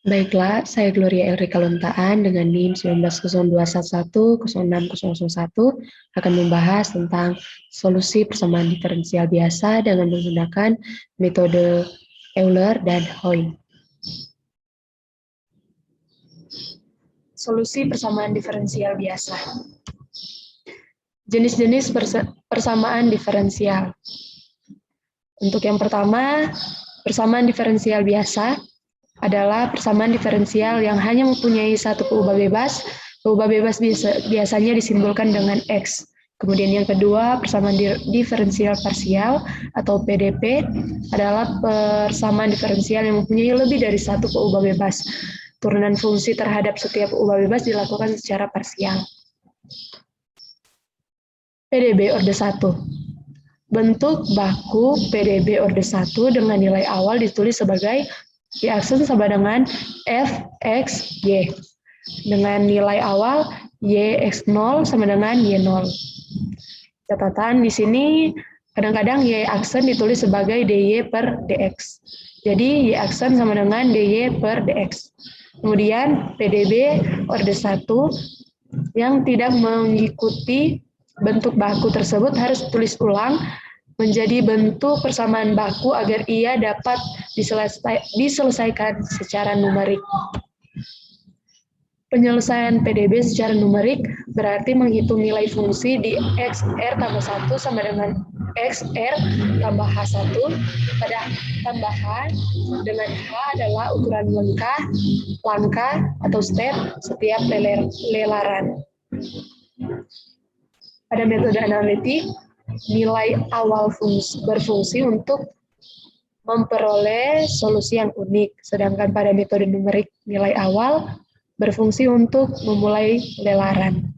Baiklah, saya Gloria Elrika Luntaan dengan NIM 1902110601 akan membahas tentang solusi persamaan diferensial biasa dengan menggunakan metode Euler dan Hoyle. Solusi persamaan diferensial biasa. Jenis-jenis persamaan diferensial. Untuk yang pertama, persamaan diferensial biasa adalah persamaan diferensial yang hanya mempunyai satu peubah bebas. Peubah bebas biasanya disimbolkan dengan X. Kemudian yang kedua, persamaan diferensial parsial atau PDP adalah persamaan diferensial yang mempunyai lebih dari satu peubah bebas. Turunan fungsi terhadap setiap peubah bebas dilakukan secara parsial. PDB orde 1. Bentuk baku PDB orde 1 dengan nilai awal ditulis sebagai Y aksen sama dengan F, X, Y. Dengan nilai awal Y X0 sama dengan Y0. Catatan di sini kadang-kadang Y aksen ditulis sebagai DY per DX. Jadi Y aksen sama dengan DY per DX. Kemudian PDB orde 1 yang tidak mengikuti bentuk baku tersebut harus ditulis ulang menjadi bentuk persamaan baku agar ia dapat diselesaikan secara numerik. Penyelesaian PDB secara numerik berarti menghitung nilai fungsi di XR tambah 1 sama dengan XR tambah H1, pada tambahan dengan H adalah ukuran langkah atau step setiap lelaran. Pada metode analitik, nilai awal berfungsi untuk memperoleh solusi yang unik, sedangkan pada metode numerik nilai awal berfungsi untuk memulai lelaran.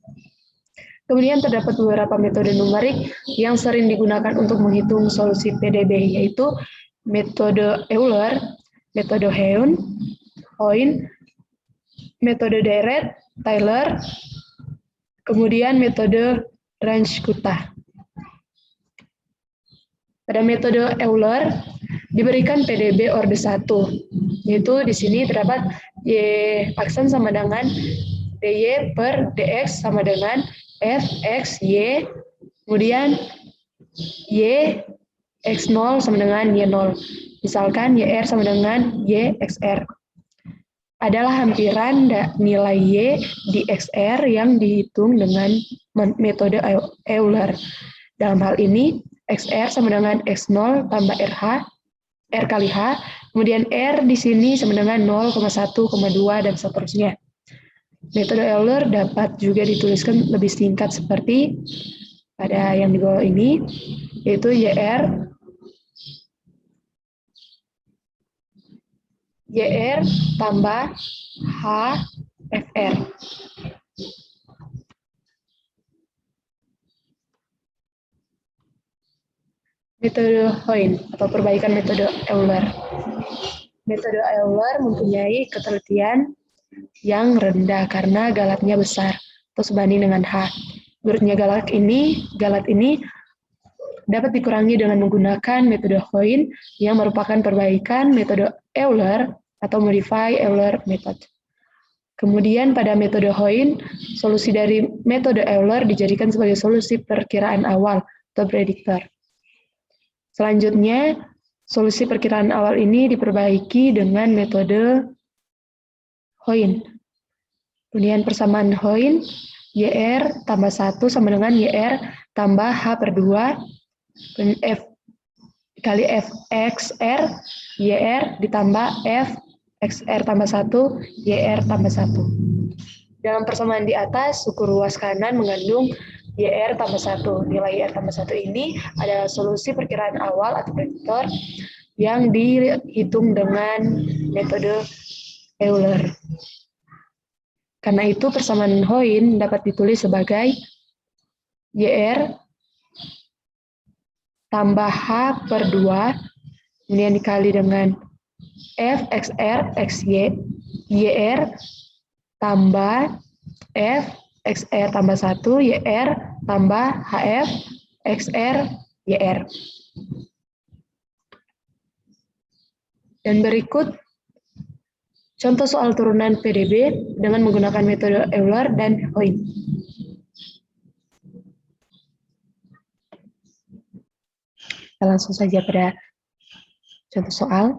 Kemudian terdapat beberapa metode numerik yang sering digunakan untuk menghitung solusi PDB, yaitu metode Euler, metode Hoyle, metode Dirac-Taylor, kemudian metode Runge-Kutta. Pada metode Euler diberikan PDB orde 1, yaitu di sini terdapat Y aksen sama dengan DY per DX sama dengan Fx Y, kemudian Y X0 sama dengan Y0. Misalkan YR sama dengan YXR. Adalah hampiran nilai Y di XR yang dihitung dengan metode Euler. Dalam hal ini, XR sama dengan X0 tambah R kali H, kemudian R di sini sama dengan 0,1,2 dan seterusnya. Metode Euler dapat juga dituliskan lebih singkat seperti pada yang di bawah ini, yaitu YR tambah HFR. Metode Hoyle atau perbaikan metode Euler. Metode Euler mempunyai ketelitian yang rendah karena galatnya besar atau sebanding dengan H. Menurutnya galat ini dapat dikurangi dengan menggunakan metode Hoyle yang merupakan perbaikan metode Euler atau modify Euler method. Kemudian pada metode Hoyle, solusi dari metode Euler dijadikan sebagai solusi perkiraan awal atau prediktor. Selanjutnya, solusi perkiraan awal ini diperbaiki dengan metode Hoyle. Kemudian persamaan Hoyle, YR tambah 1 sama dengan YR tambah H per 2, F kali FXR, YR ditambah FXR tambah 1, YR tambah 1. Dalam persamaan di atas, suku ruas kanan mengandung YR tambah 1. Nilai YR tambah 1 ini adalah solusi perkiraan awal atau prediktor yang dihitung dengan metode Euler. Karena itu persamaan Hoyle dapat ditulis sebagai YR tambah H per 2, kemudian dikali dengan FXR XY, YR tambah FXR tambah 1, YR tambah HF XR YR. Dan berikut Contoh soal turunan PDB dengan menggunakan metode Euler dan Hoyt. Kita langsung saja pada contoh soal.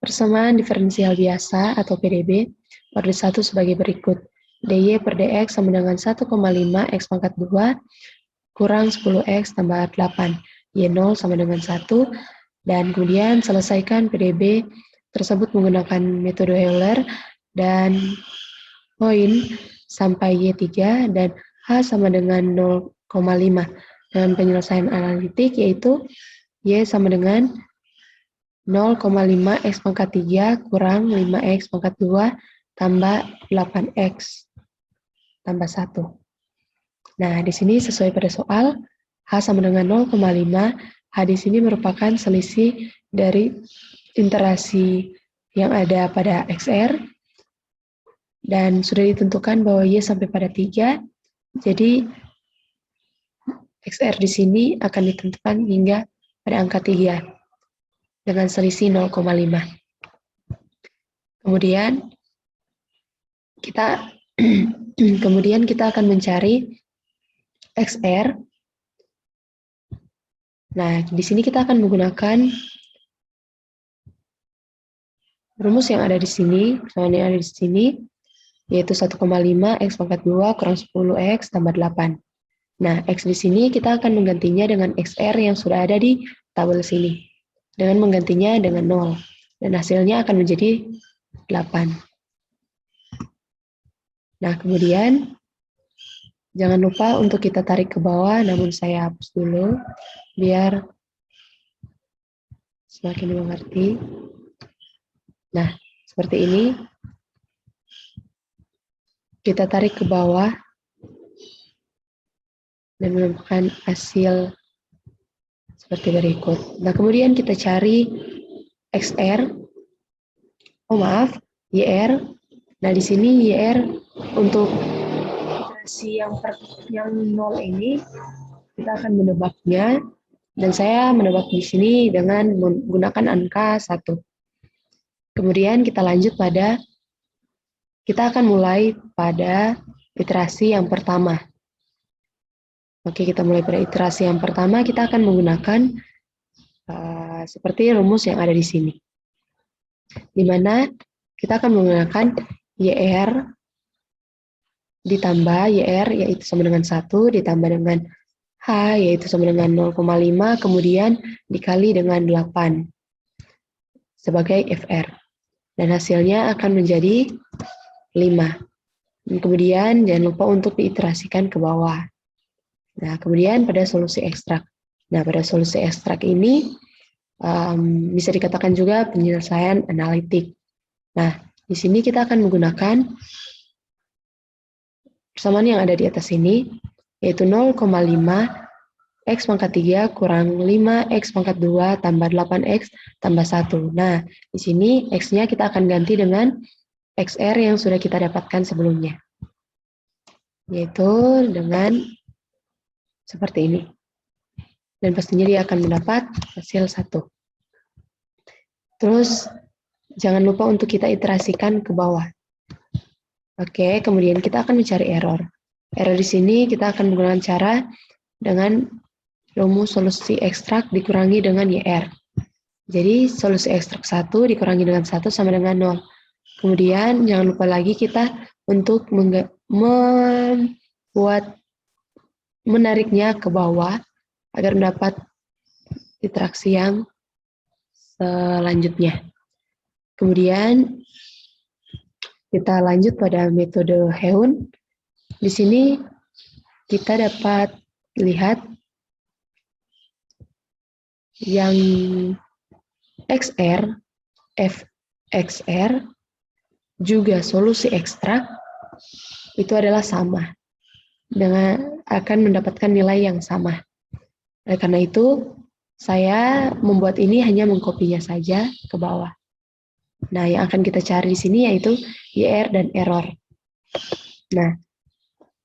Persamaan diferensial biasa atau PDB orde 1 sebagai berikut. dy per dx sama dengan 1,5 x pangkat 2 kurang 10x tambah 8. Y0 sama dengan 1. Dan kemudian selesaikan PDB tersebut menggunakan metode Euler dan Hoyt sampai Y3 dan H sama dengan 0,5. Dengan penyelesaian analitik yaitu Y sama dengan 0,5 X pangkat 3 kurang 5X pangkat 2 tambah 8X tambah 1. Nah, di sini sesuai pada soal, H sama dengan 0,5. H di sini merupakan selisih dari interasi yang ada pada XR. Dan sudah ditentukan bahwa Y sampai pada 3. Jadi, XR di sini akan ditentukan hingga pada angka 3. Dengan selisih 0,5. Kemudian kita akan mencari XR. Nah, di sini kita akan menggunakan rumus yang ada di sini, persamaan yang ada di sini, yaitu 1,5 X pangkat 2 kurang 10X tambah 8. Nah, X di sini kita akan menggantinya dengan XR yang sudah ada di tabel sini. Dengan menggantinya dengan 0. Dan hasilnya akan menjadi 8. Nah, kemudian jangan lupa untuk kita tarik ke bawah, namun saya hapus dulu biar semakin dimengerti. Nah, seperti ini. Kita tarik ke bawah dan menemukan hasil seperti berikut. Nah, kemudian kita cari XR. YR. Nah, di sini YR untuk iterasi yang 0 ini kita akan menebaknya, dan saya menebak di sini dengan menggunakan angka 1. Kemudian kita akan mulai pada iterasi yang pertama. Oke, kita mulai pada iterasi yang pertama, kita akan menggunakan seperti rumus yang ada di sini. Di mana kita akan menggunakan YR ditambah YR yaitu sama dengan 1 ditambah dengan H yaitu sama dengan 0,5 kemudian dikali dengan 8 sebagai FR. Dan hasilnya akan menjadi 5. Dan kemudian jangan lupa untuk diiterasikan ke bawah. Nah, kemudian pada solusi ekstrak. Nah, pada solusi ekstrak ini bisa dikatakan juga penyelesaian analitik. Nah, di sini kita akan menggunakan persamaan yang ada di atas ini, yaitu 0,5 X pangkat 3 kurang 5 X pangkat 2 tambah 8X tambah 1. Nah, di sini X-nya kita akan ganti dengan XR yang sudah kita dapatkan sebelumnya. Yaitu dengan seperti ini. Dan pastinya dia akan mendapat hasil 1. Terus, jangan lupa untuk kita iterasikan ke bawah. Oke, kemudian kita akan mencari error. Error di sini kita akan menggunakan cara dengan rumus solusi ekstrak dikurangi dengan YR. Jadi, solusi ekstrak 1 dikurangi dengan 1 sama dengan 0. Kemudian, jangan lupa lagi kita untuk menariknya ke bawah agar mendapat interaksi yang selanjutnya. Kemudian, kita lanjut pada metode Heun. Di sini kita dapat lihat yang XR, FXR, juga solusi ekstrak itu adalah sama. Akan mendapatkan nilai yang sama. Oleh karena itu, saya membuat ini hanya mengkopinya saja ke bawah. Nah, yang akan kita cari di sini yaitu YR dan error. Nah,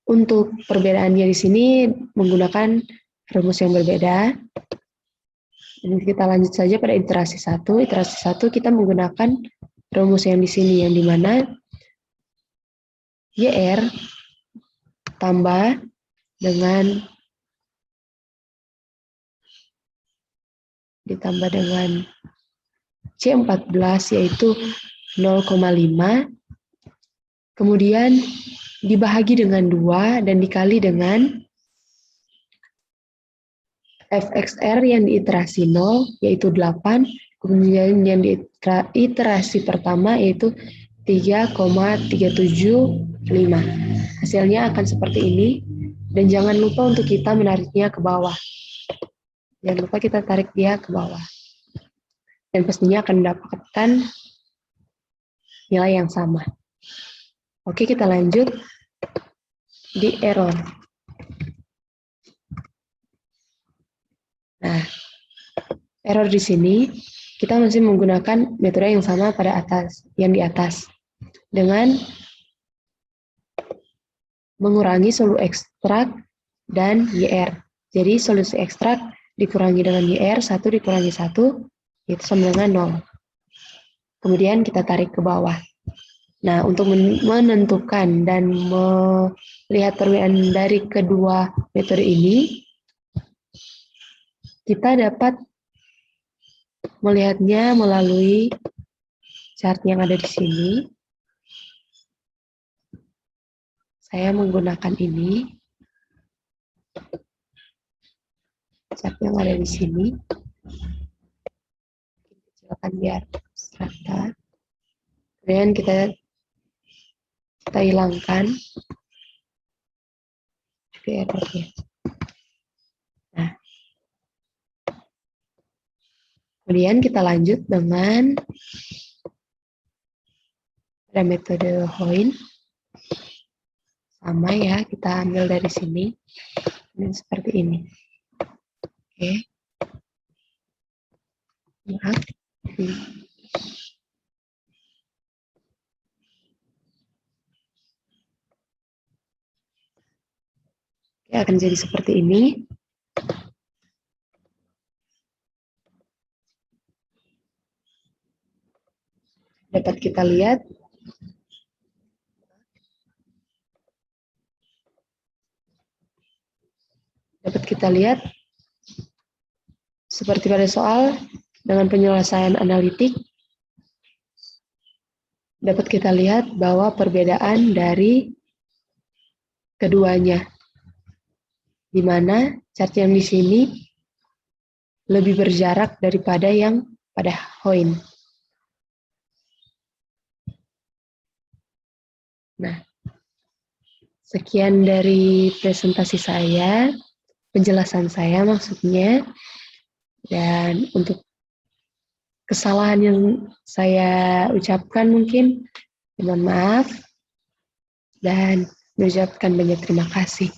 untuk perbedaannya di sini menggunakan rumus yang berbeda. Dan kita lanjut saja pada iterasi 1. Iterasi 1 kita menggunakan rumus yang di sini, yang dimana YR tambah dengan C14 yaitu 0,5, kemudian dibahagi dengan 2 dan dikali dengan fxr yang di iterasi 0 yaitu 8, kemudian yang di iterasi pertama yaitu 3,375. Hasilnya akan seperti ini, dan jangan lupa untuk kita menariknya ke bawah. Jangan lupa kita tarik dia ke bawah. Dan pastinya akan mendapatkan nilai yang sama. Oke, kita lanjut di error. Nah, error di sini kita masih menggunakan metode yang sama pada atas, yang di atas, dengan mengurangi solusi ekstrak dan YR. Jadi solusi ekstrak dikurangi dengan YR, 1 dikurangi 1, itu sama dengan 0. Kemudian kita tarik ke bawah. Nah, untuk menentukan dan melihat perbedaan dari kedua metode ini, kita dapat melihatnya melalui chart yang ada di sini. Saya menggunakan ini. Chart yang ada di sini. Silakan biar rata. Kemudian kita hilangkan errornya. Nah, kemudian kita lanjut dengan pada metode Hoin. Sama ya, kita ambil dari sini. Dan seperti ini. Oke. Maaf. Oke, akan jadi seperti ini. Dapat kita lihat seperti pada soal dengan penyelesaian analitik, dapat kita lihat bahwa perbedaan dari keduanya, di mana chart yang di sini lebih berjarak daripada yang pada Hoin. Nah, sekian dari presentasi saya, penjelasan saya maksudnya, dan untuk kesalahan yang saya ucapkan mungkin mohon maaf, dan mengucapkan banyak terima kasih.